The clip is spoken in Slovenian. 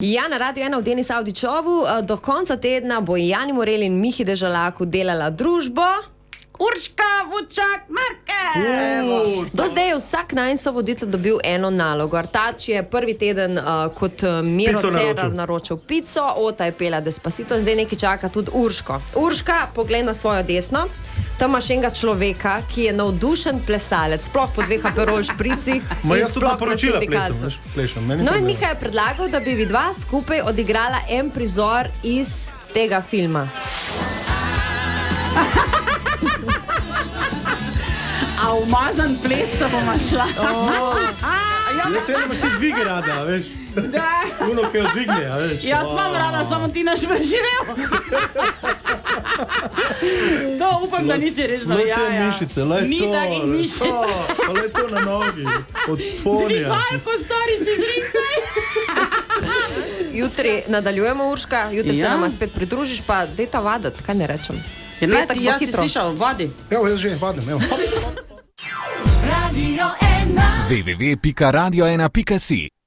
Ja, na Radio 1 v Denis Avdićovu do konca tedna bo Jani Morel in Mihi Deželaku delala družbo. Urška Vučak-Markez! Do zdaj je vsak najin sovoditelj dobil eno nalogo. Artač je prvi teden kot Miro Cerar naročil pico, Ota je pela Despacito in zdaj nekaj čaka tudi Urško. Urška, poglej na svojo desno. Tam imaš enega človeka, ki je navdušen plesalec, sploh po 2 Aperol špricih. Jaz tudi naporočila plešem. No in Miha je predlagal, da bi vidva skupaj odigrala en prizor iz tega filma. A umazan ples se bomo šla. Jaz se imaš ti dvige rada, veš? Uno, ki jo dvigne, veš? Jaz imam rada, samo ti naš preživel. To upam, da nisi resno. Le te mišice, le to. Ni takih mišic. Le to na nogi, od ponija. Dvigalko, stari, si zrinkaj. Jutri nadaljujemo, Urška, jutri se nama spet pridružiš, pa dejta vadati, kaj ne rečem. Jaz si slišal, vadi. Evo, jaz že vadim, evo. www.radio1.si